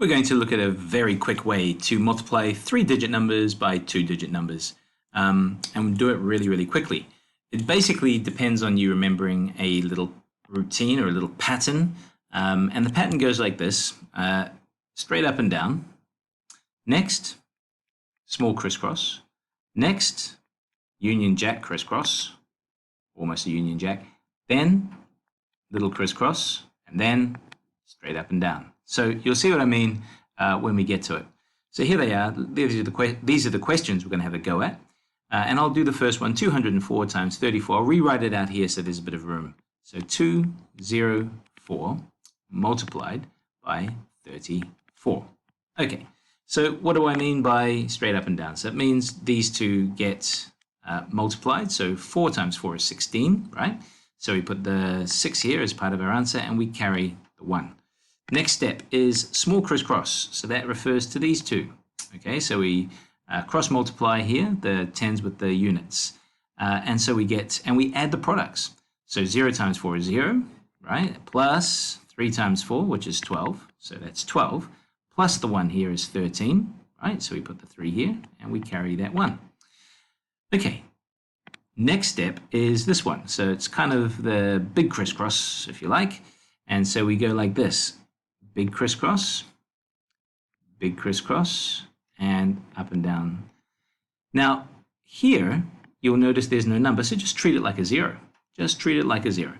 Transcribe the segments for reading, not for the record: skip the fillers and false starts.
We're going to look at a very quick way to multiply 3-digit numbers by 2-digit numbers, and do it really, really quickly. It basically depends on you remembering a little routine or a little pattern, and the pattern goes like this, straight up and down. Next, small crisscross. Next, Union Jack crisscross, almost a Union Jack. Then, little crisscross, and then straight up and down. So you'll see what I mean when we get to it. So here they are. These are the questions we're going to have a go at. And I'll do the first one, 204 times 34. I'll rewrite it out here so there's a bit of room. So 204 multiplied by 34. Okay, so what do I mean by straight up and down? So it means these two get multiplied. So 4 times 4 is 16, right? So we put the 6 here as part of our answer, and we carry the 1. Next step is small crisscross. So that refers to these two. Okay, so we cross multiply here, the tens with the units. And so we add the products. So 0 times 4 is 0, right? Plus 3 times 4, which is 12. So that's 12. Plus the 1 here is 13, right? So we put the 3 here, and we carry that 1. Okay, next step is this one. So it's kind of the big crisscross, if you like. And so we go like this. Big crisscross, and up and down. Now, here, you'll notice there's no number, so just treat it like a 0. Just treat it like a 0.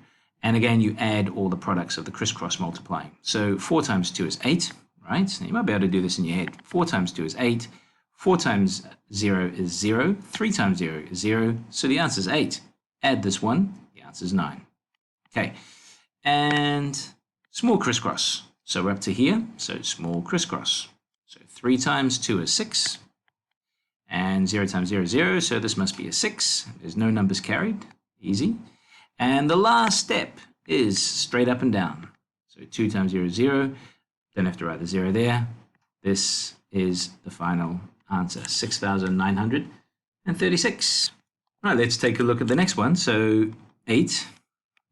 And again, you add all the products of the crisscross multiplying. So 4 times 2 is 8, right? Now, you might be able to do this in your head. 4 times 2 is 8. 4 times 0 is 0. 3 times 0 is 0. So the answer is 8. Add this one, the answer is 9. Okay, and small crisscross. So we're up to here, so small crisscross. So 3 times 2 is 6, and 0 times 0 is 0, so this must be a 6. There's no numbers carried, easy. And the last step is straight up and down. So 2 times 0 is 0, don't have to write the 0 there. This is the final answer, 6,936. All right, let's take a look at the next one. So 8,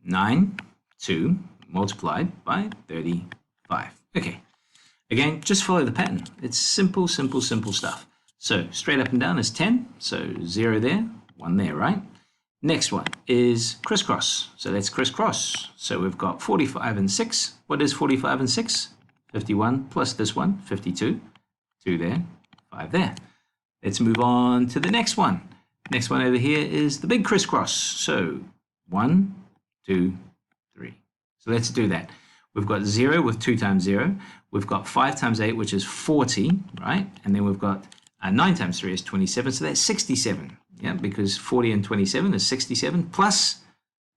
9, 2 multiplied by 35. Okay, again, just follow the pattern. It's simple, simple, simple stuff. So straight up and down is 10, so 0 there, 1 there, right? Next one is crisscross. So let's crisscross. So we've got 45 and 6. What is 45 and 6? 51 plus this one, 52. 2 there, 5 there. Let's move on to the next one. Next one over here is the big crisscross. So 1, 2, 3. So let's do that. We've got 0 with 2 times 0. We've got 5 times 8, which is 40, right? And then we've got 9 times 3 is 27, so that's 67. Yeah, because 40 and 27 is 67, plus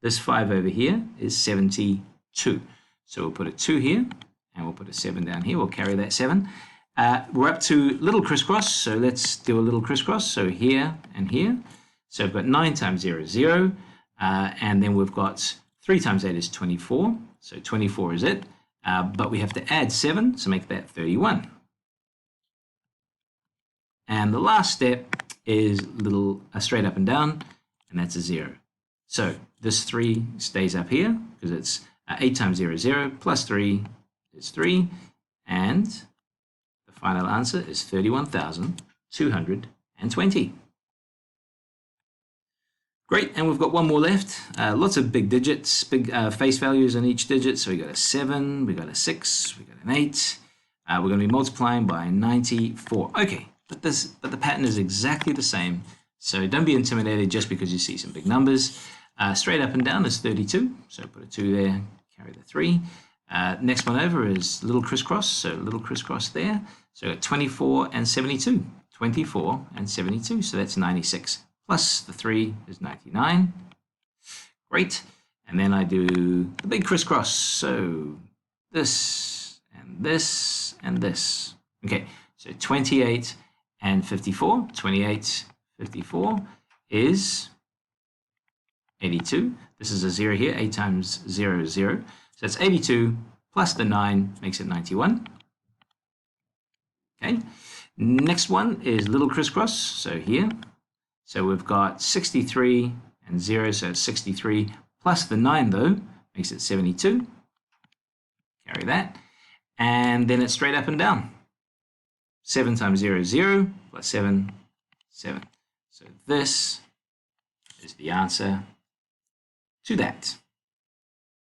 this 5 over here is 72. So we'll put a 2 here, and we'll put a 7 down here. We'll carry that 7. We're up to little crisscross, so let's do a little crisscross. So here and here. So we've got 9 times 0 is 0, and then we've got 3 times 8 is 24. So 24 is it, but we have to add 7, so make that 31. And the last step is straight up and down, and that's a 0. So this 3 stays up here because it's 8 times 0 is 0, plus 3 is 3, and the final answer is 31,220. Great, and we've got one more left. Lots of big digits, big face values in each digit. So we got a 7, we got a 6, we got an 8. We're going to be multiplying by 94. Okay, but the pattern is exactly the same. So don't be intimidated just because you see some big numbers. Straight up and down is 32. So put a 2 there, carry the 3. Next one over is little crisscross. So little crisscross there. So 24 and 72. 24 and 72. So that's 96. Plus the 3 is 99. Great. And then I do the big crisscross. So this and this and this. Okay, so 28 and 54. 28, 54 is 82. This is a 0 here. 8 times 0 is 0. So it's 82 plus the 9 makes it 91. Okay. Next one is little crisscross. So here. So we've got 63 and 0, so it's 63 plus the 9 though makes it 72. Carry that. and then it's straight up and down. 7 times 0 is 0, plus 7, 7. So this is the answer to that.